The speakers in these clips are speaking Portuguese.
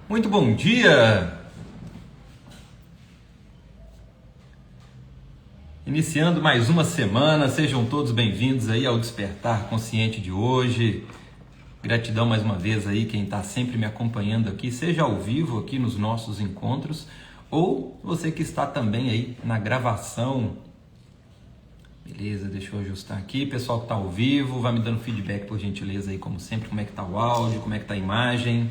Muito bom dia! Iniciando mais uma semana, sejam todos bem-vindos aí ao Despertar Consciente de hoje. Gratidão mais uma vez aí quem está sempre me acompanhando aqui, seja ao vivo aqui nos nossos encontros, ou você que está também aí na gravação. Beleza, deixa eu ajustar aqui. Pessoal que está ao vivo, vai me dando feedback por gentileza aí, como sempre, como é que está o áudio, como é que está a imagem.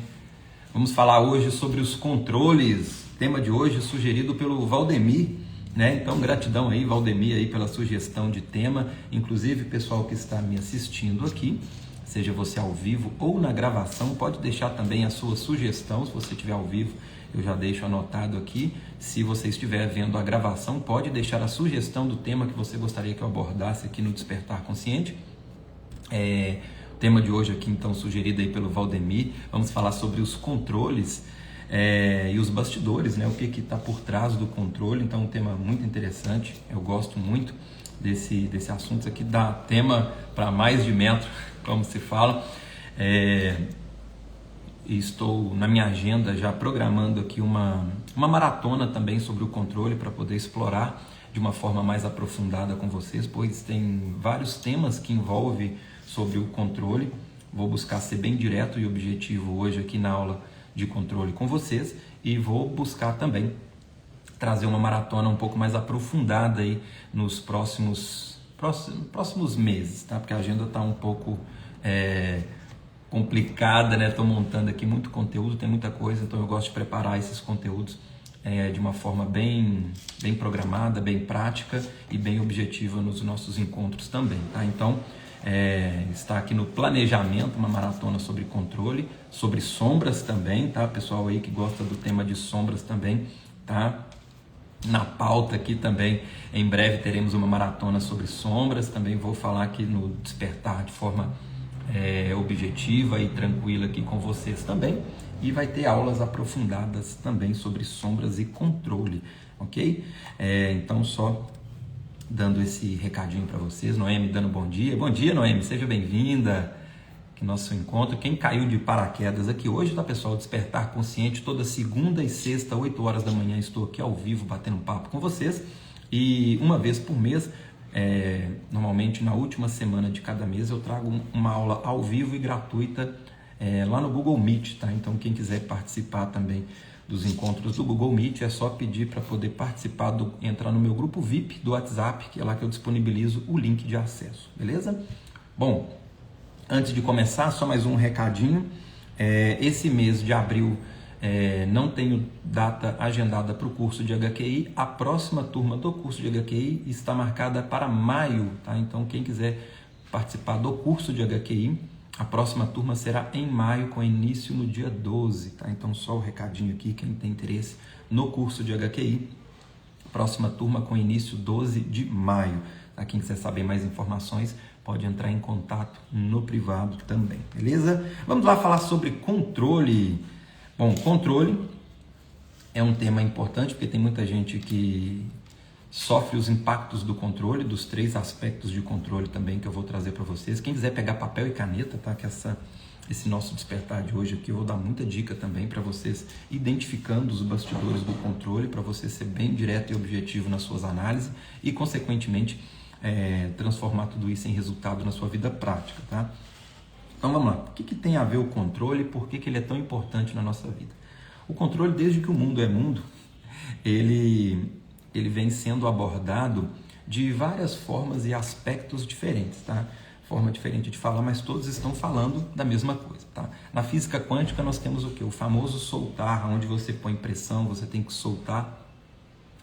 Vamos falar hoje sobre os controles, tema de hoje sugerido pelo Valdemir, né? Então gratidão aí, Valdemir, aí pela sugestão de tema, inclusive pessoal que está me assistindo aqui, seja você ao vivo ou na gravação, pode deixar também a sua sugestão, se você estiver ao vivo, eu já deixo anotado aqui, se você estiver vendo a gravação, pode deixar a sugestão do tema que você gostaria que eu abordasse aqui no Despertar Consciente. O tema de hoje aqui, então, sugerido aí pelo Valdemir, vamos falar sobre os controles e os bastidores, né? O que está por trás do controle. Então, um tema muito interessante, eu gosto muito desse assunto. Isso aqui dá tema para mais de metro, como se fala. Estou na minha agenda já programando aqui uma maratona também sobre o controle para poder explorar de uma forma mais aprofundada com vocês, pois tem vários temas que envolvem sobre o controle. Vou buscar ser bem direto e objetivo hoje aqui na aula de controle com vocês e vou buscar também trazer uma maratona um pouco mais aprofundada aí nos próximos meses, tá? Porque a agenda está um pouco complicada, né? Estou montando aqui muito conteúdo, tem muita coisa, então eu gosto de preparar esses conteúdos de uma forma bem programada, bem prática e bem objetiva nos nossos encontros também, tá? Então, está aqui no planejamento uma maratona sobre controle, sobre sombras também, tá? Pessoal aí que gosta do tema de sombras também, tá? Na pauta aqui também, em breve teremos uma maratona sobre sombras, também vou falar aqui no Despertar de forma objetiva e tranquila aqui com vocês também, e vai ter aulas aprofundadas também sobre sombras e controle, ok? Então só dando esse recadinho para vocês. Noemi dando bom dia. Bom dia, Noemi, seja bem-vinda aqui no nosso encontro. Quem caiu de paraquedas aqui hoje, tá, pessoal? Despertar Consciente, toda segunda e sexta, 8 horas da manhã, estou aqui ao vivo batendo um papo com vocês, e uma vez por mês, normalmente na última semana de cada mês, eu trago uma aula ao vivo e gratuita lá no Google Meet, tá? Então quem quiser participar também dos encontros do Google Meet, é só pedir para poder participar, entrar no meu grupo VIP do WhatsApp, que é lá que eu disponibilizo o link de acesso, beleza? Bom, antes de começar, só mais um recadinho. Esse mês de abril não tenho data agendada para o curso de HQI. A próxima turma do curso de HQI está marcada para maio, tá? Então quem quiser participar do curso de HQI, a próxima turma será em maio, com início no dia 12, tá? Então só o recadinho aqui, quem tem interesse no curso de HQI, próxima turma com início 12 de maio. Tá? Quem quiser saber mais informações, pode entrar em contato no privado também, beleza? Vamos lá falar sobre controle. Bom, controle é um tema importante, porque tem muita gente que sofre os impactos do controle, dos 3 aspectos de controle também que eu vou trazer para vocês. Quem quiser pegar papel e caneta, tá? Que esse nosso despertar de hoje aqui, eu vou dar muita dica também para vocês, identificando os bastidores do controle, para você ser bem direto e objetivo nas suas análises e, consequentemente, transformar tudo isso em resultado na sua vida prática, tá? Então vamos lá, o que tem a ver o controle e por que ele é tão importante na nossa vida? O controle, desde que o mundo é mundo, ele vem sendo abordado de várias formas e aspectos diferentes, tá? Forma diferente de falar, mas todos estão falando da mesma coisa, tá? Na física quântica nós temos o quê? O famoso soltar, onde você põe pressão, você tem que soltar,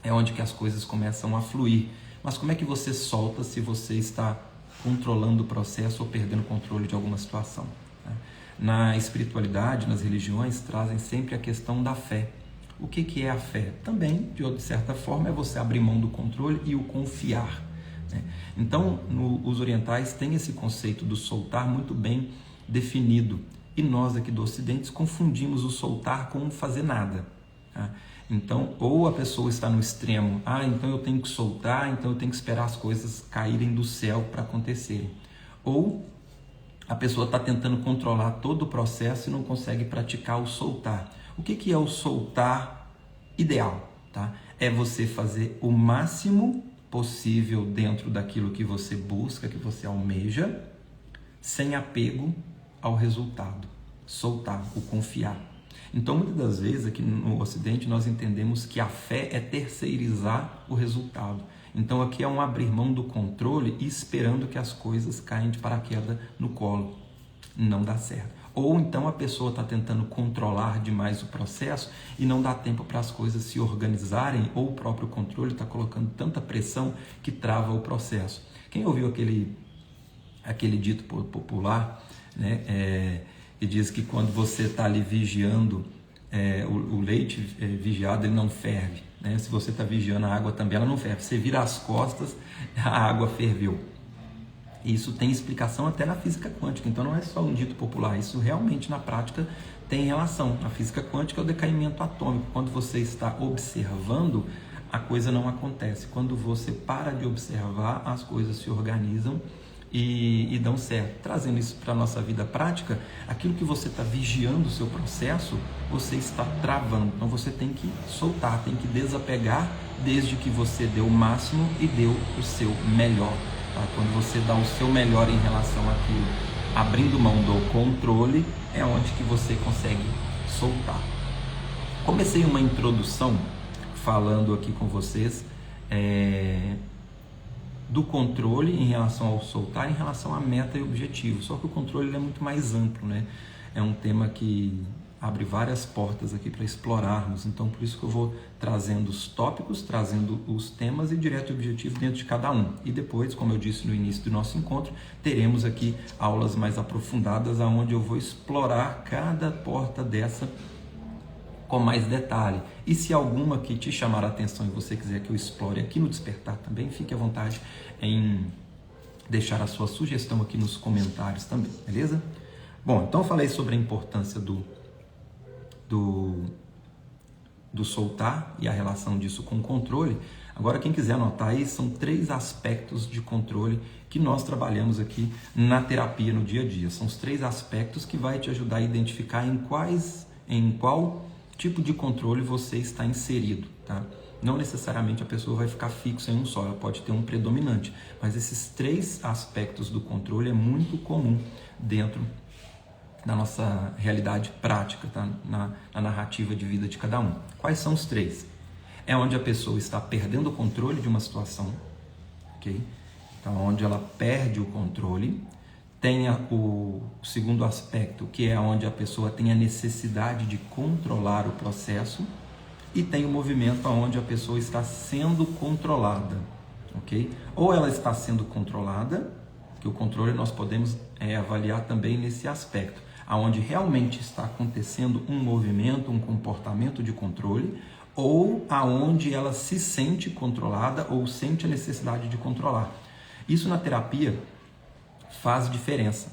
é onde que as coisas começam a fluir. Mas como é que você solta se você está controlando o processo ou perdendo o controle de alguma situação, tá? Na espiritualidade, nas religiões, trazem sempre a questão da fé. O que é a fé? Também, de certa forma, é você abrir mão do controle e o confiar, né? Então, os orientais têm esse conceito do soltar muito bem definido, e nós aqui do Ocidente confundimos o soltar com o fazer nada, tá? Então, ou a pessoa está no extremo, então eu tenho que soltar, então eu tenho que esperar as coisas caírem do céu para acontecerem. Ou a pessoa está tentando controlar todo o processo e não consegue praticar o soltar. O que é o soltar ideal? Tá? É você fazer o máximo possível dentro daquilo que você busca, que você almeja, sem apego ao resultado. Soltar, o confiar. Então, muitas das vezes, aqui no Ocidente, nós entendemos que a fé é terceirizar o resultado. Então, aqui é um abrir mão do controle e esperando que as coisas caem de paraquedas no colo. Não dá certo. Ou então a pessoa está tentando controlar demais o processo e não dá tempo para as coisas se organizarem, ou o próprio controle está colocando tanta pressão que trava o processo. Quem ouviu aquele dito popular, né, que diz que quando você está ali vigiando, o leite vigiado ele não ferve. Né? Se você está vigiando a água também, ela não ferve. Você vira as costas, a água ferveu. Isso tem explicação até na física quântica, então não é só um dito popular, isso realmente na prática tem relação. A física quântica é o decaimento atômico. Quando você está observando, a coisa não acontece. Quando você para de observar, as coisas se organizam e dão certo. Trazendo isso para a nossa vida prática, aquilo que você está vigiando o seu processo, você está travando. Então você tem que soltar, tem que desapegar, desde que você dê o máximo e deu o seu melhor. Quando você dá o seu melhor em relação àquilo, abrindo mão do controle, é onde que você consegue soltar. Comecei uma introdução falando aqui com vocês do controle em relação ao soltar, em relação à meta e objetivo. Só que o controle ele é muito mais amplo, né? É um tema que abre várias portas aqui para explorarmos, então por isso que eu vou trazendo os tópicos, trazendo os temas e direto e objetivo dentro de cada um. E depois, como eu disse no início do nosso encontro, teremos aqui aulas mais aprofundadas, onde eu vou explorar cada porta dessa com mais detalhe. E se alguma que te chamar a atenção e você quiser que eu explore aqui no Despertar também, fique à vontade em deixar a sua sugestão aqui nos comentários também, beleza? Bom, então eu falei sobre a importância do soltar e a relação disso com o controle. Agora, quem quiser anotar aí, são 3 aspectos de controle que nós trabalhamos aqui na terapia no dia a dia. São os 3 aspectos que vai te ajudar a identificar em qual tipo de controle você está inserido, tá? Não necessariamente a pessoa vai ficar fixa em um só, ela pode ter um predominante, mas esses 3 aspectos do controle é muito comum dentro da nossa realidade prática, tá? Na narrativa de vida de cada um. Quais são os 3? É onde a pessoa está perdendo o controle de uma situação, ok? Então, onde ela perde o controle. Tem o segundo aspecto, que é onde a pessoa tem a necessidade de controlar o processo. E tem o movimento onde a pessoa está sendo controlada, ok? Ou ela está sendo controlada, que o controle nós podemos avaliar também nesse aspecto, aonde realmente está acontecendo um movimento, um comportamento de controle, ou aonde ela se sente controlada ou sente a necessidade de controlar. Isso na terapia faz diferença,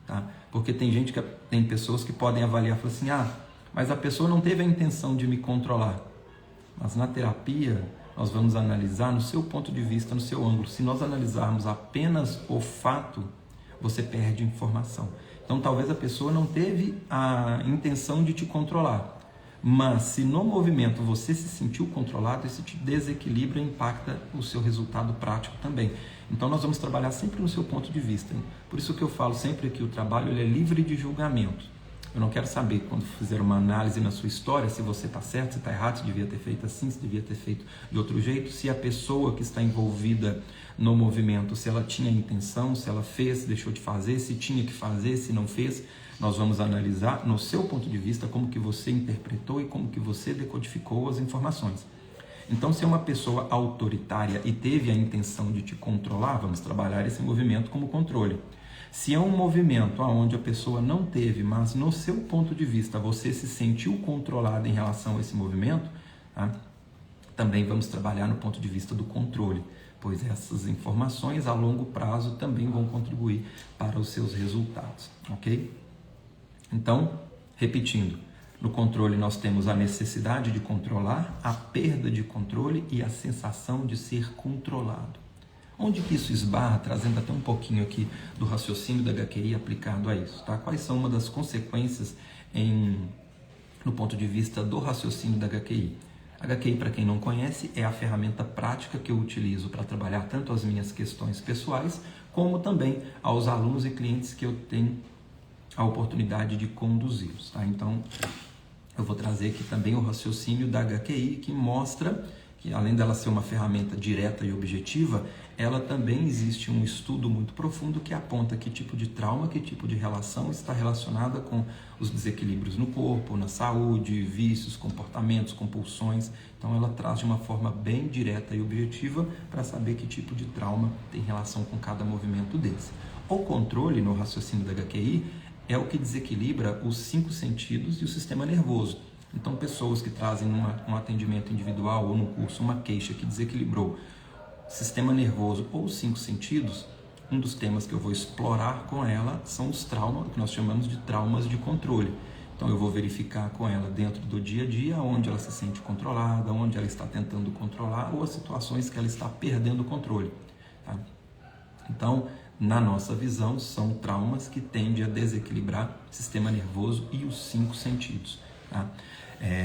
tá? Porque tem pessoas que podem avaliar e falar assim, mas a pessoa não teve a intenção de me controlar. Mas na terapia nós vamos analisar no seu ponto de vista, no seu ângulo. Se nós analisarmos apenas o fato, você perde informação. Então talvez a pessoa não teve a intenção de te controlar, mas se no movimento você se sentiu controlado, isso te desequilibra e impacta o seu resultado prático também. Então nós vamos trabalhar sempre no seu ponto de vista. Por isso que eu falo sempre que o trabalho ele é livre de julgamento. Eu não quero saber, quando fizer uma análise na sua história, se você está certo, se está errado, se devia ter feito assim, se devia ter feito de outro jeito, se a pessoa que está envolvida no movimento, se ela tinha intenção, se ela fez, deixou de fazer, se tinha que fazer, se não fez. Nós vamos analisar no seu ponto de vista como que você interpretou e como que você decodificou as informações. Então, se é uma pessoa autoritária e teve a intenção de te controlar, vamos trabalhar esse movimento como controle. Se é um movimento onde a pessoa não teve, mas no seu ponto de vista você se sentiu controlado em relação a esse movimento, tá? Também vamos trabalhar no ponto de vista do controle, pois essas informações a longo prazo também vão contribuir para os seus resultados, ok? Então, repetindo, no controle nós temos a necessidade de controlar, a perda de controle e a sensação de ser controlado. Onde que isso esbarra, trazendo até um pouquinho aqui do raciocínio da HQI aplicado a isso, tá? Quais são uma das consequências em no ponto de vista do raciocínio da HQI. HQI, para quem não conhece, é a ferramenta prática que eu utilizo para trabalhar tanto as minhas questões pessoais, como também aos alunos e clientes que eu tenho a oportunidade de conduzi-los. Tá? Então, eu vou trazer aqui também o raciocínio da HQI, que mostra que, além dela ser uma ferramenta direta e objetiva, ela também existe um estudo muito profundo que aponta que tipo de trauma, que tipo de relação está relacionada com os desequilíbrios no corpo, na saúde, vícios, comportamentos, compulsões. Então ela traz de uma forma bem direta e objetiva para saber que tipo de trauma tem relação com cada movimento desse. O controle no raciocínio da HQI é o que desequilibra os 5 sentidos e o sistema nervoso. Então, pessoas que trazem um atendimento individual ou num curso uma queixa que desequilibrou sistema nervoso ou os 5 sentidos, um dos temas que eu vou explorar com ela são os traumas, que nós chamamos de traumas de controle. Então, eu vou verificar com ela dentro do dia a dia onde ela se sente controlada, onde ela está tentando controlar ou as situações que ela está perdendo o controle. Tá? Então, na nossa visão, são traumas que tendem a desequilibrar o sistema nervoso e os 5 sentidos. Tá?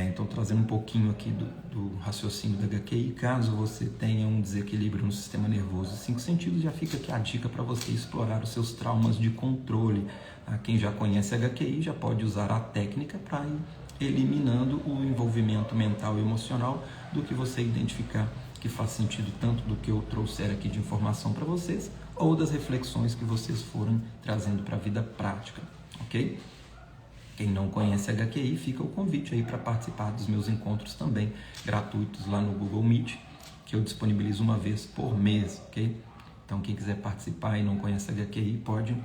Então, trazendo um pouquinho aqui do raciocínio da HQI, caso você tenha um desequilíbrio no sistema nervoso e 5 sentidos, já fica aqui a dica para você explorar os seus traumas de controle. Tá? Quem já conhece a HQI já pode usar a técnica para ir eliminando o envolvimento mental e emocional do que você identificar que faz sentido tanto do que eu trouxer aqui de informação para vocês ou das reflexões que vocês foram trazendo para a vida prática, ok? Quem não conhece a HQI, fica o convite aí para participar dos meus encontros também gratuitos lá no Google Meet, que eu disponibilizo uma vez por mês, ok? Então, quem quiser participar e não conhece a HQI, pode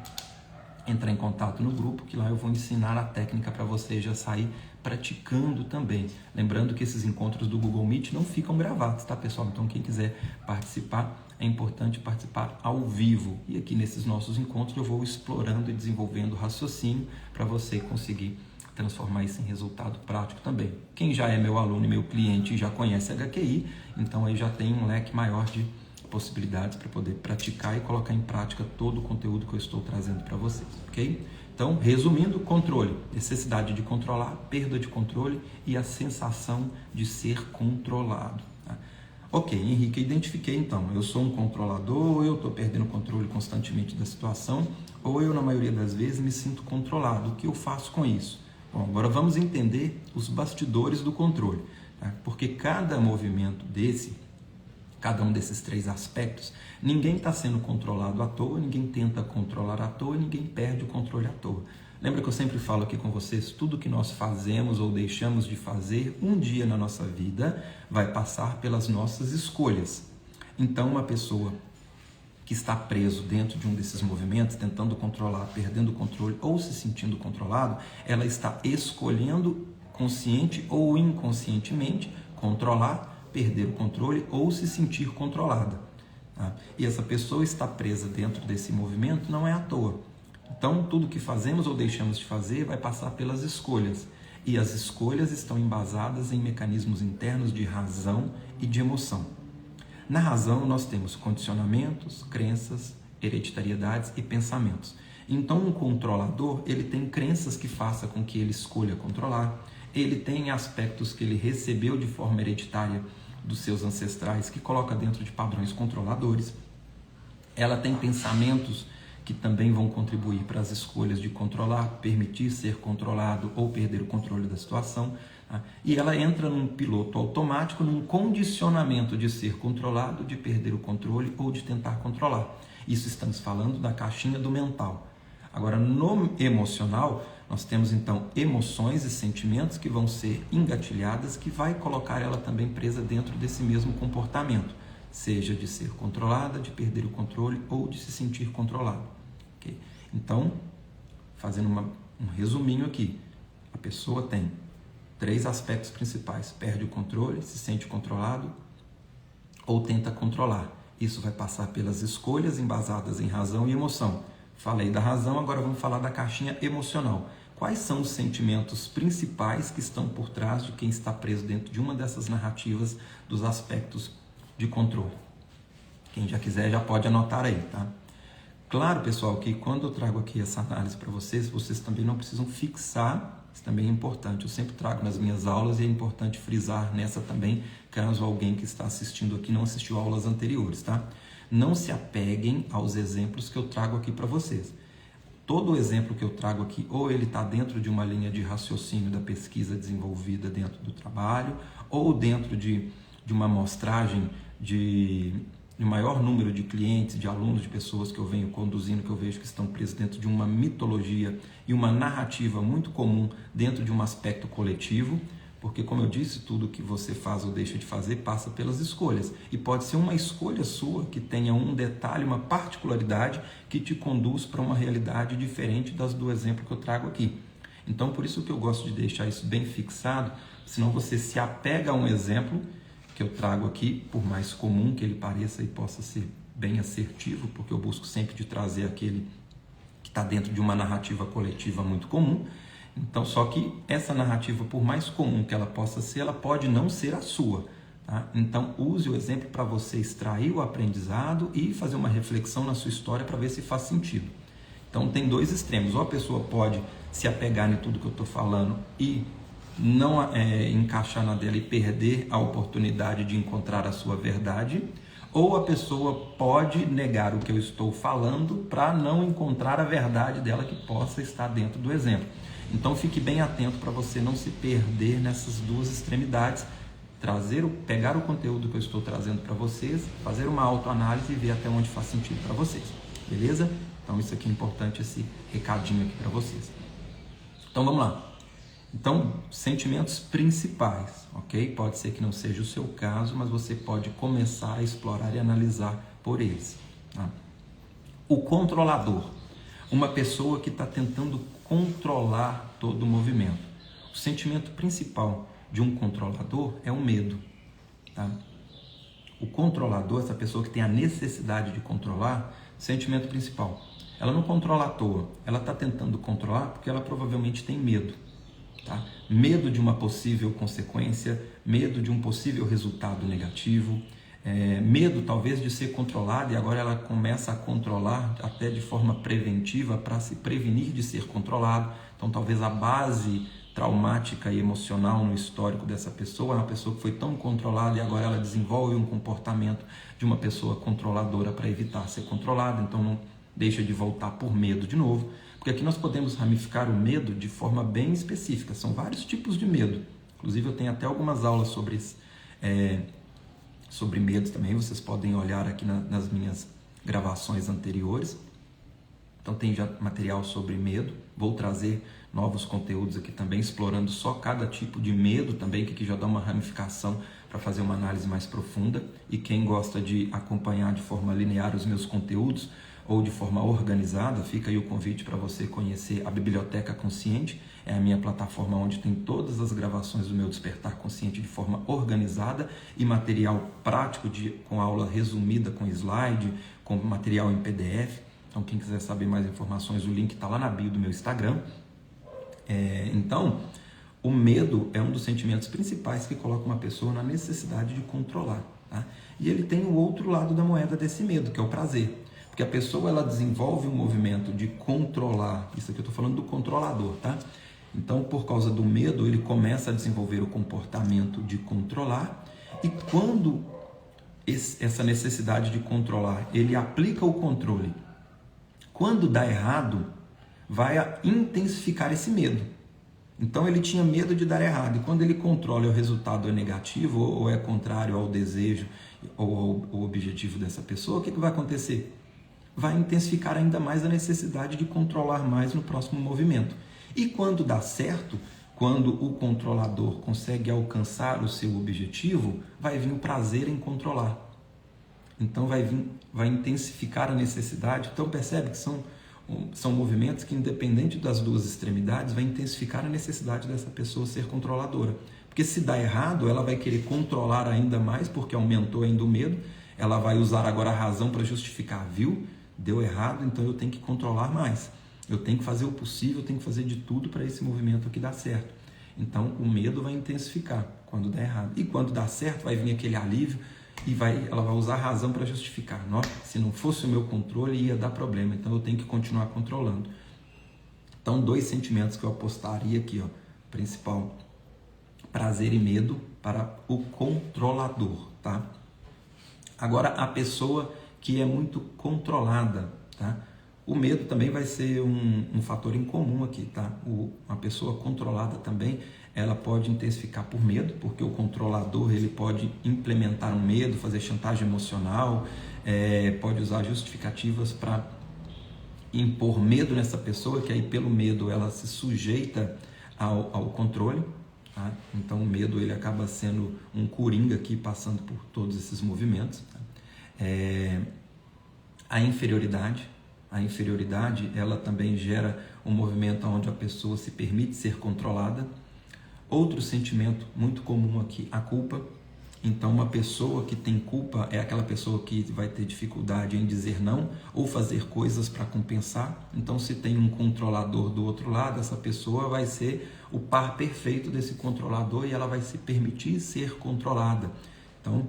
entrar em contato no grupo, que lá eu vou ensinar a técnica para você já sair praticando também. Lembrando que esses encontros do Google Meet não ficam gravados, tá, pessoal? Então, quem quiser participar, é importante participar ao vivo. E aqui nesses nossos encontros eu vou explorando e desenvolvendo raciocínio para você conseguir transformar isso em resultado prático também. Quem já é meu aluno e meu cliente e já conhece a HQI, então aí já tem um leque maior de possibilidades para poder praticar e colocar em prática todo o conteúdo que eu estou trazendo para vocês, ok? Então, resumindo, controle, necessidade de controlar, perda de controle e a sensação de ser controlado. Tá? Ok, Henrique, identifiquei então, eu sou um controlador, ou eu estou perdendo o controle constantemente da situação, ou eu, na maioria das vezes, me sinto controlado. O que eu faço com isso? Bom, agora vamos entender os bastidores do controle, tá? Porque cada movimento desse, cada um desses 3 aspectos, ninguém está sendo controlado à toa, ninguém tenta controlar à toa, ninguém perde o controle à toa. Lembra que eu sempre falo aqui com vocês, tudo que nós fazemos ou deixamos de fazer um dia na nossa vida vai passar pelas nossas escolhas. Então, uma pessoa que está preso dentro de um desses movimentos, tentando controlar, perdendo o controle ou se sentindo controlado, ela está escolhendo consciente ou inconscientemente controlar, perder o controle ou se sentir controlada. Tá? E essa pessoa está presa dentro desse movimento não é à toa. Então, tudo que fazemos ou deixamos de fazer vai passar pelas escolhas. E as escolhas estão embasadas em mecanismos internos de razão e de emoção. Na razão, nós temos condicionamentos, crenças, hereditariedades e pensamentos. Então, um controlador, ele tem crenças que façam com que ele escolha controlar, ele tem aspectos que ele recebeu de forma hereditária dos seus ancestrais, que coloca dentro de padrões controladores. Ela tem pensamentos que também vão contribuir para as escolhas de controlar, permitir ser controlado ou perder o controle da situação. Tá? E ela entra num piloto automático, num condicionamento de ser controlado, de perder o controle ou de tentar controlar. Isso estamos falando da caixinha do mental. Agora, no emocional, nós temos então emoções e sentimentos que vão ser engatilhadas, que vai colocar ela também presa dentro desse mesmo comportamento, seja de ser controlada, de perder o controle ou de se sentir controlado. Okay? Então, fazendo um resuminho aqui, a pessoa tem 3 aspectos principais: perde o controle, se sente controlado ou tenta controlar. Isso vai passar pelas escolhas embasadas em razão e emoção. Falei da razão, agora vamos falar da caixinha emocional. Quais são os sentimentos principais que estão por trás de quem está preso dentro de uma dessas narrativas dos aspectos de controle? Quem já quiser já pode anotar aí, tá? Claro, pessoal, que quando eu trago aqui essa análise para vocês, vocês também não precisam fixar, isso também é importante. Eu sempre trago nas minhas aulas e é importante frisar nessa também, caso alguém que está assistindo aqui não assistiu aulas anteriores, tá? Não se apeguem aos exemplos que eu trago aqui para vocês. Todo exemplo que eu trago aqui, ou ele está dentro de uma linha de raciocínio da pesquisa desenvolvida dentro do trabalho, ou dentro de uma amostragem de maior número de clientes, de alunos, de pessoas que eu venho conduzindo, que eu vejo que estão presos dentro de uma mitologia e uma narrativa muito comum dentro de um aspecto coletivo, porque, como eu disse, tudo que você faz ou deixa de fazer passa pelas escolhas, e pode ser uma escolha sua que tenha um detalhe, uma particularidade que te conduz para uma realidade diferente das do exemplo que eu trago aqui. Então, por isso que eu gosto de deixar isso bem fixado, senão você se apega a um exemplo que eu trago aqui, por mais comum que ele pareça e possa ser bem assertivo, porque eu busco sempre de trazer aquele que está dentro de uma narrativa coletiva muito comum. Então, só que essa narrativa, por mais comum que ela possa ser, ela pode não ser a sua, tá? Então, use o exemplo para você extrair o aprendizado e fazer uma reflexão na sua história para ver se faz sentido. Então, tem dois extremos. Ou a pessoa pode se apegar em tudo que eu estou falando e não encaixar na dela e perder a oportunidade de encontrar a sua verdade, ou a pessoa pode negar o que eu estou falando para não encontrar a verdade dela que possa estar dentro do exemplo. Então fique bem atento para você não se perder nessas duas extremidades, pegar o conteúdo que eu estou trazendo para vocês, fazer uma autoanálise e ver até onde faz sentido para vocês, beleza? Então isso aqui é importante, esse recadinho aqui para vocês. Então vamos lá. Então, sentimentos principais, ok? Pode ser que não seja o seu caso, mas você pode começar a explorar e analisar por eles, tá? O controlador, uma pessoa que está tentando controlar todo o movimento. O sentimento principal de um controlador é o medo, tá? O controlador, essa pessoa que tem a necessidade de controlar, sentimento principal. Ela não controla à toa, ela está tentando controlar porque ela provavelmente tem medo. Tá? Medo de uma possível consequência, medo de um possível resultado negativo, medo talvez de ser controlada, e agora ela começa a controlar até de forma preventiva para se prevenir de ser controlado. Então talvez a base traumática e emocional no histórico dessa pessoa é uma pessoa que foi tão controlada e agora ela desenvolve um comportamento de uma pessoa controladora para evitar ser controlada, então não deixa de voltar por medo de novo. Porque aqui nós podemos ramificar o medo de forma bem específica. São vários tipos de medo. Inclusive eu tenho até algumas aulas sobre medos também. Vocês podem olhar aqui nas minhas gravações anteriores. Então tem já material sobre medo. Vou trazer novos conteúdos aqui também, explorando só cada tipo de medo também, que aqui já dá uma ramificação para fazer uma análise mais profunda. E quem gosta de acompanhar de forma linear os meus conteúdos, ou de forma organizada, fica aí o convite para você conhecer a Biblioteca Consciente. É a minha plataforma onde tem todas as gravações do meu Despertar Consciente de forma organizada e material prático com aula resumida, com slide, com material em PDF. Então quem quiser saber mais informações, o link está lá na bio do meu Instagram. Então, o medo é um dos sentimentos principais que coloca uma pessoa na necessidade de controlar, tá? E ele tem o outro lado da moeda desse medo, que é o prazer. Porque a pessoa ela desenvolve um movimento de controlar, isso aqui eu estou falando do controlador, tá? Então, por causa do medo, ele começa a desenvolver o comportamento de controlar, e quando essa necessidade de controlar, ele aplica o controle, quando dá errado, vai intensificar esse medo. Então ele tinha medo de dar errado, e quando ele controla e o resultado é negativo, ou é contrário ao desejo ou ao objetivo dessa pessoa, o que vai acontecer? Vai intensificar ainda mais a necessidade de controlar mais no próximo movimento. E quando dá certo, quando o controlador consegue alcançar o seu objetivo, vai vir o prazer em controlar. Então vai intensificar a necessidade. Então percebe que são movimentos que, independente das duas extremidades, vai intensificar a necessidade dessa pessoa ser controladora. Porque se dá errado, ela vai querer controlar ainda mais, porque aumentou ainda o medo. Ela vai usar agora a razão para justificar, viu? Deu errado, então eu tenho que controlar mais. Eu tenho que fazer o possível, eu tenho que fazer de tudo para esse movimento aqui dar certo. Então o medo vai intensificar quando dá errado. E quando dá certo, vai vir aquele alívio e ela vai usar a razão para justificar. Nossa, se não fosse o meu controle, ia dar problema, então eu tenho que continuar controlando. Então, 2 sentimentos que eu apostaria aqui, ó, principal, prazer e medo para o controlador, tá? Agora, a pessoa que é muito controlada, tá? O medo também vai ser um fator em comum aqui, tá? Uma pessoa controlada também, ela pode intensificar por medo, porque o controlador ele pode implementar um medo, fazer chantagem emocional, pode usar justificativas para impor medo nessa pessoa, que aí pelo medo ela se sujeita ao controle, tá? Então o medo ele acaba sendo um coringa aqui, passando por todos esses movimentos, tá? A inferioridade ela também gera um movimento onde a pessoa se permite ser controlada. Outro sentimento muito comum aqui, a culpa. Então, uma pessoa que tem culpa é aquela pessoa que vai ter dificuldade em dizer não ou fazer coisas para compensar. Então, se tem um controlador do outro lado, essa pessoa vai ser o par perfeito desse controlador e ela vai se permitir ser controlada. Então,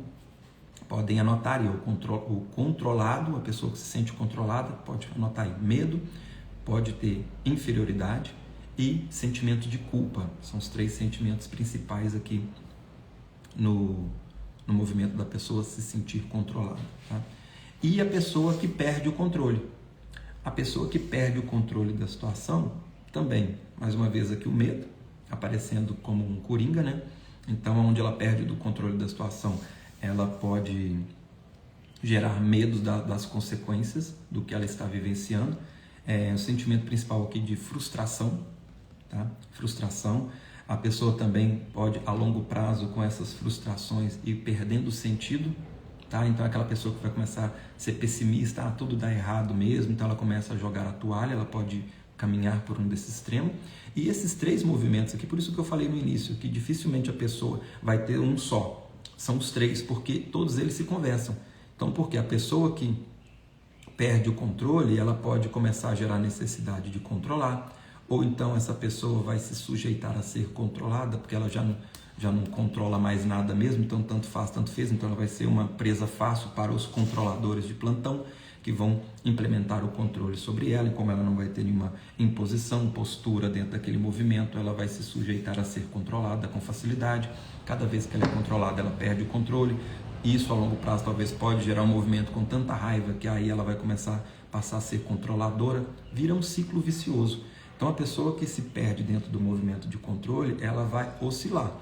podem anotar aí, o controlado, a pessoa que se sente controlada, pode anotar aí, medo, pode ter inferioridade e sentimento de culpa. São os 3 sentimentos principais aqui no movimento da pessoa se sentir controlada, tá? E a pessoa que perde o controle. A pessoa que perde o controle da situação também, mais uma vez aqui o medo, aparecendo como um coringa, né? Então, onde ela perde o controle da situação, ela pode gerar medo das consequências do que ela está vivenciando. O sentimento principal aqui de frustração, tá? Frustração. A pessoa também pode, a longo prazo, com essas frustrações, ir perdendo o sentido, tá? Então, aquela pessoa que vai começar a ser pessimista, tudo dá errado mesmo, então ela começa a jogar a toalha, ela pode caminhar por um desses extremos. E esses 3 movimentos aqui, por isso que eu falei no início, que dificilmente a pessoa vai ter um só. São os 3, porque todos eles se conversam. Então, porque a pessoa que perde o controle, ela pode começar a gerar necessidade de controlar, ou então essa pessoa vai se sujeitar a ser controlada, porque ela já não controla mais nada mesmo, então tanto faz, tanto fez, então ela vai ser uma presa fácil para os controladores de plantão, que vão implementar o controle sobre ela, e como ela não vai ter nenhuma imposição, postura dentro daquele movimento, ela vai se sujeitar a ser controlada com facilidade. Cada vez que ela é controlada, ela perde o controle. Isso a longo prazo talvez pode gerar um movimento com tanta raiva que aí ela vai passar a ser controladora, vira um ciclo vicioso. Então a pessoa que se perde dentro do movimento de controle, ela vai oscilar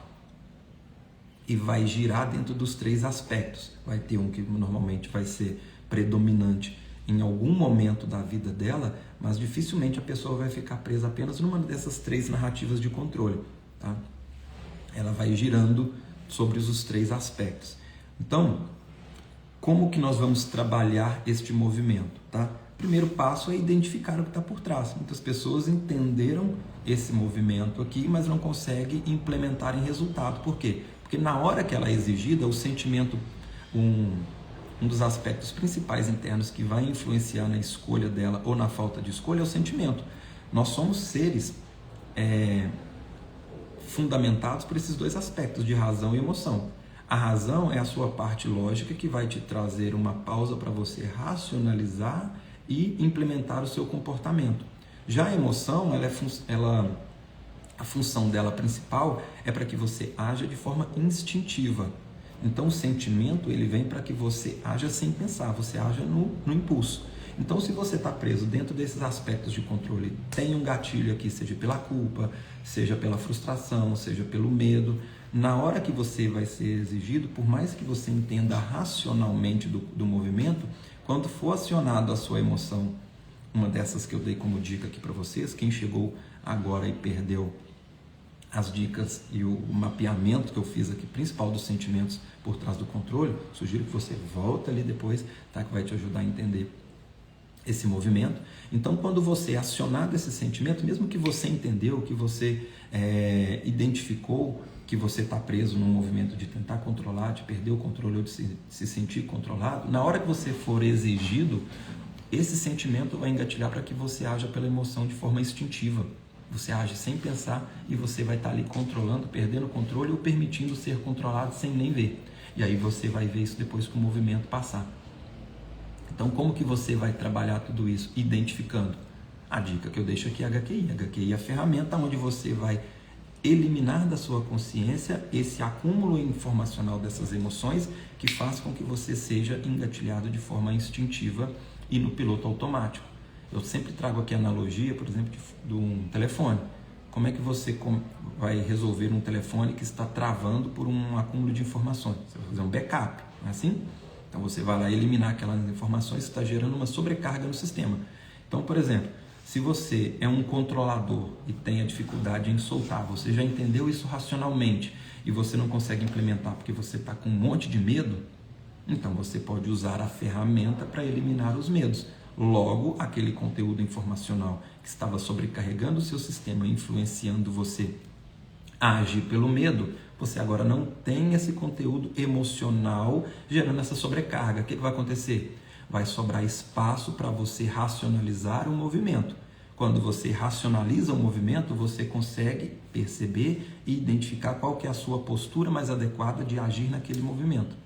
e vai girar dentro dos 3 aspectos. Vai ter um que normalmente vai ser predominante em algum momento da vida dela, mas dificilmente a pessoa vai ficar presa apenas numa dessas 3 narrativas de controle, tá? Ela vai girando sobre os 3 aspectos. Então, como que nós vamos trabalhar este movimento, tá? Primeiro passo é identificar o que está por trás. Muitas pessoas entenderam esse movimento aqui, mas não conseguem implementar em resultado. Por quê? Porque na hora que ela é exigida, o sentimento, um dos aspectos principais internos que vai influenciar na escolha dela ou na falta de escolha é o sentimento. Nós somos seres fundamentados por esses 2 aspectos de razão e emoção. A razão é a sua parte lógica que vai te trazer uma pausa para você racionalizar e implementar o seu comportamento. Já a emoção, a função dela principal é para que você haja de forma instintiva. Então o sentimento ele vem para que você haja sem pensar, você haja no impulso. Então, se você está preso dentro desses aspectos de controle, tem um gatilho aqui, seja pela culpa, seja pela frustração, seja pelo medo, na hora que você vai ser exigido, por mais que você entenda racionalmente do movimento, quando for acionado a sua emoção, uma dessas que eu dei como dica aqui para vocês, quem chegou agora e perdeu as dicas e o mapeamento que eu fiz aqui, principal dos sentimentos por trás do controle, sugiro que você volta ali depois, tá? Que vai te ajudar a entender esse movimento. Então, quando você é acionado esse sentimento, mesmo que você entendeu, que você identificou que você está preso num movimento de tentar controlar, de perder o controle ou de se sentir controlado, na hora que você for exigido, esse sentimento vai engatilhar para que você haja pela emoção de forma instintiva. Você age sem pensar e você vai estar ali controlando, perdendo o controle ou permitindo ser controlado sem nem ver. E aí você vai ver isso depois que o movimento passar. Então, como que você vai trabalhar tudo isso? Identificando. A dica que eu deixo aqui é a HQI. A HQI é a ferramenta onde você vai eliminar da sua consciência esse acúmulo informacional dessas emoções que faz com que você seja engatilhado de forma instintiva e no piloto automático. Eu sempre trago aqui a analogia, por exemplo, de um telefone. Como é que você vai resolver um telefone que está travando por um acúmulo de informações? Você vai fazer um backup, não é assim? Então você vai lá eliminar aquelas informações que está gerando uma sobrecarga no sistema. Então, por exemplo, se você é um controlador e tem a dificuldade em soltar, você já entendeu isso racionalmente e você não consegue implementar porque você está com um monte de medo, então você pode usar a ferramenta para eliminar os medos. Logo, aquele conteúdo informacional que estava sobrecarregando o seu sistema, influenciando você a agir pelo medo, você agora não tem esse conteúdo emocional gerando essa sobrecarga. O que vai acontecer? Vai sobrar espaço para você racionalizar o movimento. Quando você racionaliza o movimento, você consegue perceber e identificar qual que é a sua postura mais adequada de agir naquele movimento.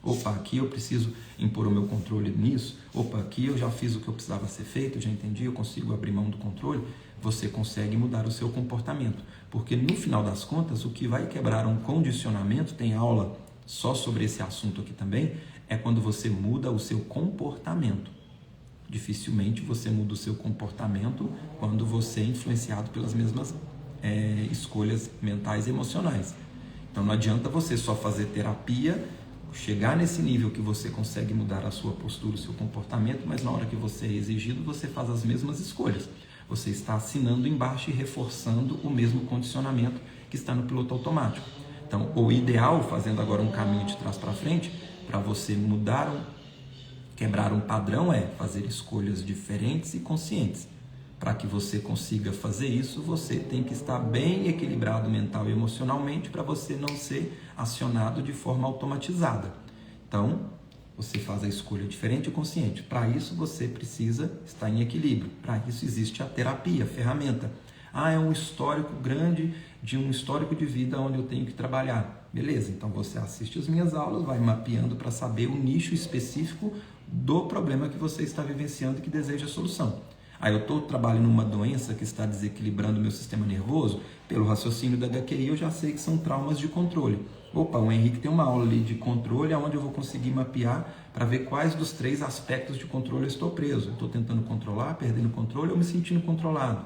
Opa, aqui eu preciso impor o meu controle nisso. Opa, aqui eu já fiz o que eu precisava ser feito, eu já entendi, eu consigo abrir mão do controle. Você consegue mudar o seu comportamento. Porque no final das contas, o que vai quebrar um condicionamento, tem aula só sobre esse assunto aqui também, é quando você muda o seu comportamento. Dificilmente você muda o seu comportamento quando você é influenciado pelas mesmas escolhas mentais e emocionais. Então não adianta você só fazer terapia, chegar nesse nível que você consegue mudar a sua postura, o seu comportamento, mas na hora que você é exigido, você faz as mesmas escolhas. Você está assinando embaixo e reforçando o mesmo condicionamento que está no piloto automático. Então, o ideal, fazendo agora um caminho de trás para frente, para você quebrar um padrão, é fazer escolhas diferentes e conscientes. Para que você consiga fazer isso, você tem que estar bem equilibrado mental e emocionalmente para você não ser acionado de forma automatizada. Então, você faz a escolha diferente e consciente. Para isso, você precisa estar em equilíbrio. Para isso existe a terapia, a ferramenta. É um histórico grande de um histórico de vida onde eu tenho que trabalhar. Beleza, então você assiste as minhas aulas, vai mapeando para saber o nicho específico do problema que você está vivenciando e que deseja a solução. Eu estou trabalhando numa doença que está desequilibrando o meu sistema nervoso, pelo raciocínio da HQI eu já sei que são traumas de controle. Opa, o Henrique tem uma aula ali de controle, onde eu vou conseguir mapear para ver quais dos 3 aspectos de controle eu estou preso. Estou tentando controlar, perdendo o controle ou me sentindo controlado.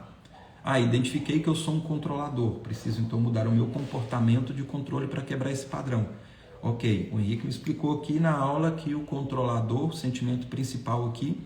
Identifiquei que eu sou um controlador, preciso então mudar o meu comportamento de controle para quebrar esse padrão. Ok, o Henrique me explicou aqui na aula que o controlador, o sentimento principal aqui,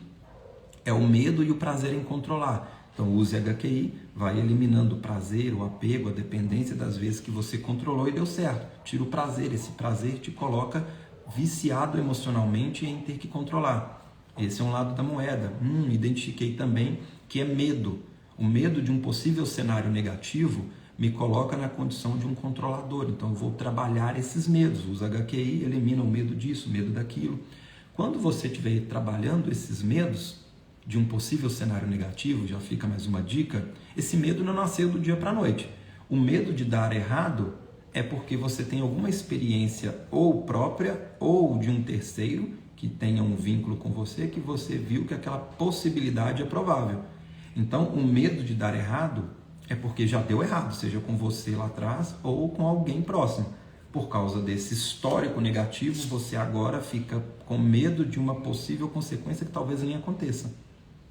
é o medo e o prazer em controlar. Então use a HQI, vai eliminando o prazer, o apego, a dependência das vezes que você controlou e deu certo. Tira o prazer, esse prazer te coloca viciado emocionalmente em ter que controlar. Esse é um lado da moeda. Identifiquei também que é medo. O medo de um possível cenário negativo me coloca na condição de um controlador. Então eu vou trabalhar esses medos. Usa HQI, elimina o medo disso, medo daquilo. Quando você estiver trabalhando esses medos de um possível cenário negativo, já fica mais uma dica, esse medo não nasceu do dia para a noite. O medo de dar errado é porque você tem alguma experiência ou própria ou de um terceiro que tenha um vínculo com você, que você viu que aquela possibilidade é provável. Então, o medo de dar errado é porque já deu errado, seja com você lá atrás ou com alguém próximo. Por causa desse histórico negativo, você agora fica com medo de uma possível consequência que talvez nem aconteça.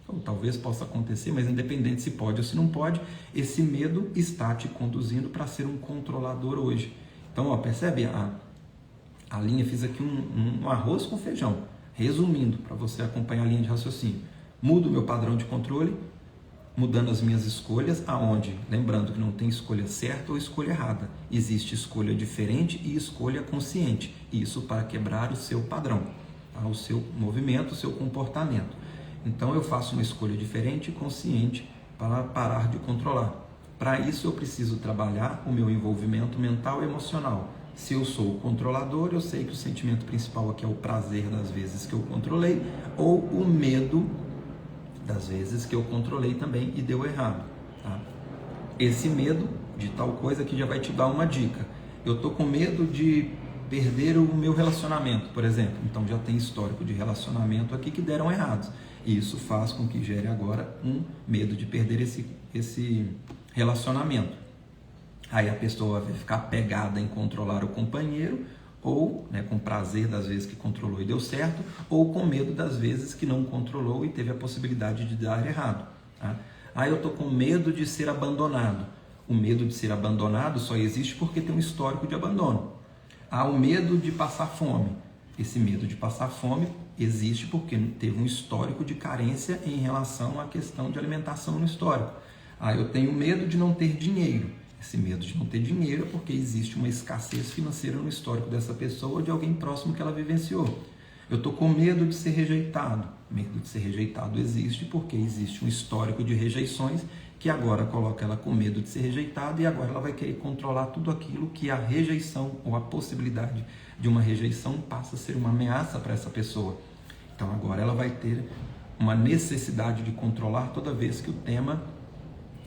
Ou talvez possa acontecer, mas independente se pode ou se não pode, esse medo está te conduzindo para ser um controlador hoje. Então, percebe a linha? Fiz aqui um arroz com feijão, resumindo, para você acompanhar a linha de raciocínio. Mudo o meu padrão de controle, mudando as minhas escolhas, aonde? Lembrando que não tem escolha certa ou escolha errada. Existe escolha diferente e escolha consciente. Isso para quebrar o seu padrão, tá? O seu movimento, o seu comportamento. Então eu faço uma escolha diferente e consciente para parar de controlar. Para isso eu preciso trabalhar o meu envolvimento mental e emocional. Se eu sou o controlador, eu sei que o sentimento principal aqui é o prazer das vezes que eu controlei ou o medo das vezes que eu controlei também e deu errado. Tá? Esse medo de tal coisa que já vai te dar uma dica. Eu estou com medo de perder o meu relacionamento, por exemplo. Então já tem histórico de relacionamento aqui que deram errados. E isso faz com que gere agora um medo de perder esse relacionamento. Aí a pessoa vai ficar pegada em controlar o companheiro, ou com prazer das vezes que controlou e deu certo, ou com medo das vezes que não controlou e teve a possibilidade de dar errado. Tá? Aí eu estou com medo de ser abandonado. O medo de ser abandonado só existe porque tem um histórico de abandono. Há o medo de passar fome. Esse medo de passar fome existe porque teve um histórico de carência em relação à questão de alimentação no histórico. Aí eu tenho medo de não ter dinheiro. Esse medo de não ter dinheiro é porque existe uma escassez financeira no histórico dessa pessoa ou de alguém próximo que ela vivenciou. Eu estou com medo de ser rejeitado. Medo de ser rejeitado existe porque existe um histórico de rejeições que agora coloca ela com medo de ser rejeitada e agora ela vai querer controlar tudo aquilo que a rejeição ou a possibilidade de uma rejeição passa a ser uma ameaça para essa pessoa. Então agora ela vai ter uma necessidade de controlar toda vez que o tema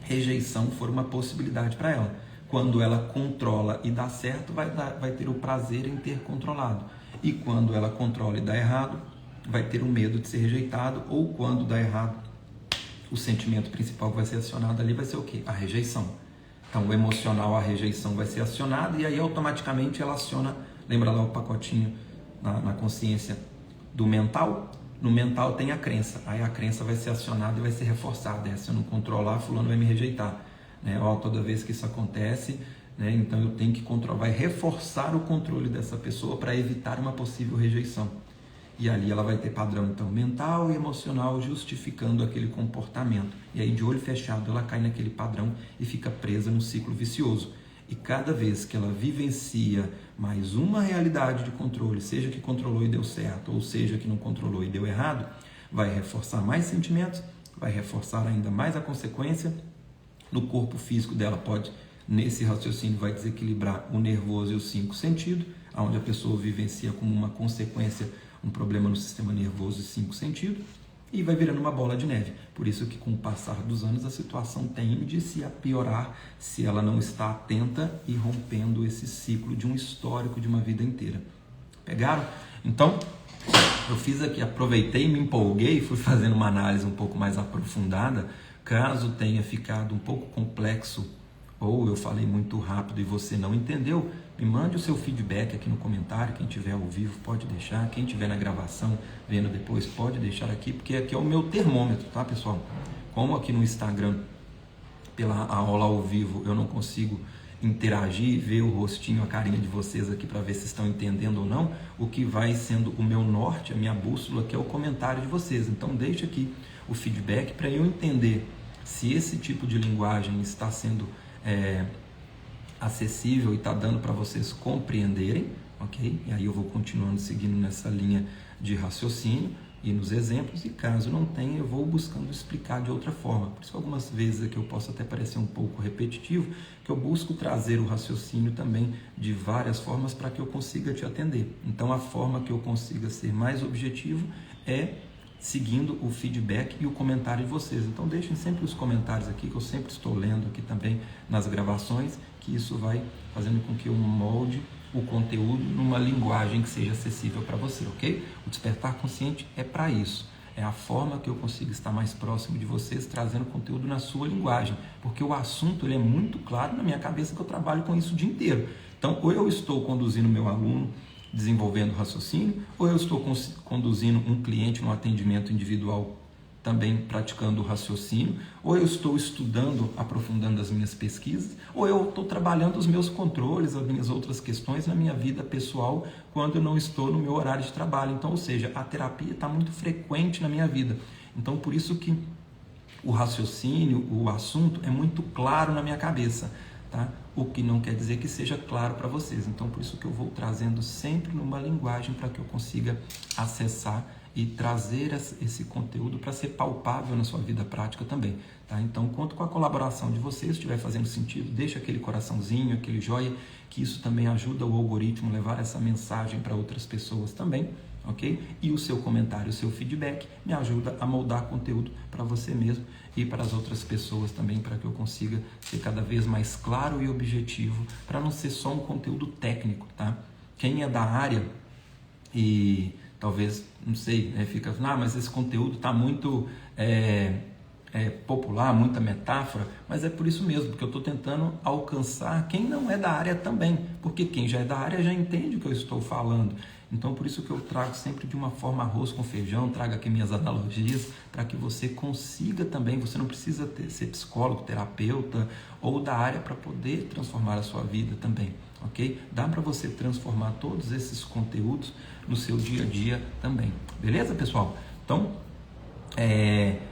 rejeição for uma possibilidade para ela. Quando ela controla e dá certo, vai ter o prazer em ter controlado. E quando ela controla e dá errado, vai ter o medo de ser rejeitado, ou quando dá errado, o sentimento principal que vai ser acionado ali vai ser o quê? A rejeição. Então o emocional, a rejeição vai ser acionada e aí automaticamente ela aciona, lembra lá o pacotinho na consciência do mental? No mental tem a crença, aí a crença vai ser acionada e vai ser reforçada. Se eu não controlar, fulano vai me rejeitar. Toda vez que isso acontece, então eu tenho que controlar, vai reforçar o controle dessa pessoa para evitar uma possível rejeição. E ali ela vai ter padrão então mental e emocional justificando aquele comportamento. E aí de olho fechado ela cai naquele padrão e fica presa no ciclo vicioso. E cada vez que ela vivencia mais uma realidade de controle, seja que controlou e deu certo, ou seja que não controlou e deu errado, vai reforçar mais sentimentos, vai reforçar ainda mais a consequência. No corpo físico dela pode, nesse raciocínio, vai desequilibrar o nervoso e os 5 sentidos, onde a pessoa vivencia como uma consequência um problema no sistema nervoso e 5 sentidos, e vai virando uma bola de neve. Por isso que com o passar dos anos a situação tende-se a piorar se ela não está atenta e rompendo esse ciclo de um histórico de uma vida inteira. Pegaram? Então, eu fiz aqui, aproveitei, me empolguei, fui fazendo uma análise um pouco mais aprofundada. Caso tenha ficado um pouco complexo ou eu falei muito rápido e você não entendeu, me mande o seu feedback aqui no comentário. Quem tiver ao vivo pode deixar, quem tiver na gravação vendo depois pode deixar aqui, porque aqui é o meu termômetro, tá, pessoal? Como aqui no Instagram, pela aula ao vivo, eu não consigo interagir, ver o rostinho, a carinha de vocês aqui para ver se estão entendendo ou não, o que vai sendo o meu norte, a minha bússola, que é o comentário de vocês. Então deixa aqui o feedback para eu entender se esse tipo de linguagem está sendo acessível e está dando para vocês compreenderem, ok? E aí eu vou continuando seguindo nessa linha de raciocínio e nos exemplos, e caso não tenha, eu vou buscando explicar de outra forma. Por isso que algumas vezes aqui eu posso até parecer um pouco repetitivo, que eu busco trazer o raciocínio também de várias formas para que eu consiga te atender. Então a forma que eu consiga ser mais objetivo é seguindo o feedback e o comentário de vocês. Então deixem sempre os comentários aqui, que eu sempre estou lendo aqui também nas gravações, que isso vai fazendo com que eu molde o conteúdo numa linguagem que seja acessível para você, ok? O Despertar Consciente é para isso. É a forma que eu consigo estar mais próximo de vocês, trazendo conteúdo na sua linguagem, porque o assunto ele é muito claro na minha cabeça, que eu trabalho com isso o dia inteiro. Então, ou eu estou conduzindo meu aluno, desenvolvendo raciocínio, ou eu estou conduzindo um cliente no atendimento individual, também praticando o raciocínio, ou eu estou estudando, aprofundando as minhas pesquisas, ou eu estou trabalhando os meus controles, as minhas outras questões na minha vida pessoal, quando eu não estou no meu horário de trabalho. Então, ou seja, a terapia está muito frequente na minha vida. Então, por isso que o raciocínio, o assunto é muito claro na minha cabeça, tá? O que não quer dizer que seja claro para vocês. Então, por isso que eu vou trazendo sempre numa linguagem para que eu consiga acessar e trazer esse conteúdo para ser palpável na sua vida prática também, tá? Então, conto com a colaboração de vocês. Se estiver fazendo sentido, deixa aquele coraçãozinho, aquele joia, que isso também ajuda o algoritmo a levar essa mensagem para outras pessoas também, ok? E o seu comentário, o seu feedback me ajuda a moldar conteúdo para você mesmo e para as outras pessoas também, para que eu consiga ser cada vez mais claro e objetivo, para não ser só um conteúdo técnico, tá? quem é da área e talvez, não sei, fica, mas esse conteúdo está muito popular, muita metáfora, mas é por isso mesmo, porque eu estou tentando alcançar quem não é da área também, porque quem já é da área já entende o que eu estou falando. Então, por isso que eu trago sempre de uma forma arroz com feijão, trago aqui minhas analogias, para que você consiga também, você não precisa ser psicólogo, terapeuta ou da área para poder transformar a sua vida também, ok? Dá para você transformar todos esses conteúdos no seu dia a dia também, beleza, pessoal? Então,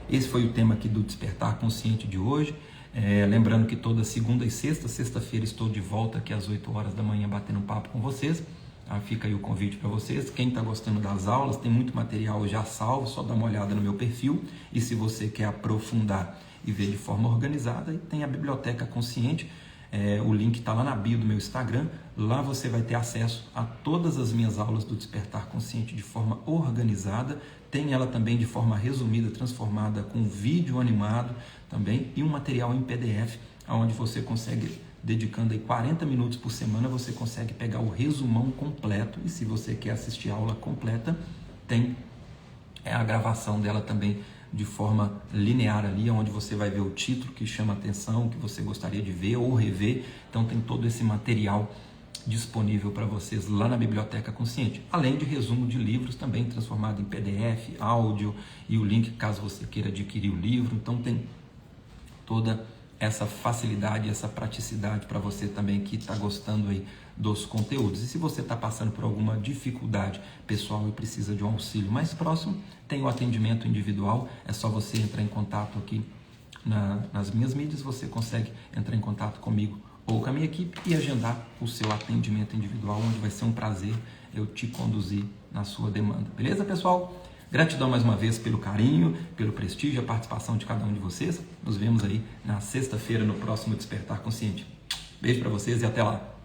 esse foi o tema aqui do Despertar Consciente de hoje. Lembrando que toda segunda e sexta-feira estou de volta aqui às 8 horas da manhã batendo um papo com vocês. Fica aí o convite para vocês. Quem está gostando das aulas, tem muito material já salvo, só dá uma olhada no meu perfil. E se você quer aprofundar e ver de forma organizada, tem a Biblioteca Consciente. O link está lá na bio do meu Instagram. Lá você vai ter acesso a todas as minhas aulas do Despertar Consciente de forma organizada. Tem ela também de forma resumida, transformada com vídeo animado também e um material em PDF, onde você consegue, dedicando aí 40 minutos por semana, você consegue pegar o resumão completo. E se você quer assistir a aula completa, tem a gravação dela também de forma linear ali, onde você vai ver o título que chama a atenção, que você gostaria de ver ou rever. Então tem todo esse material disponível para vocês lá na Biblioteca Consciente, além de resumo de livros também transformado em PDF, áudio e o link caso você queira adquirir o livro. Então tem toda essa facilidade, essa praticidade para você também que está gostando aí dos conteúdos. E se você está passando por alguma dificuldade pessoal e precisa de um auxílio mais próximo, tem o atendimento individual. É só você entrar em contato aqui nas minhas mídias, você consegue entrar em contato comigo ou com a minha equipe e agendar o seu atendimento individual, onde vai ser um prazer eu te conduzir na sua demanda. Beleza, pessoal? Gratidão mais uma vez pelo carinho, pelo prestígio, a participação de cada um de vocês. Nos vemos aí na sexta-feira no próximo Despertar Consciente. Beijo para vocês e até lá!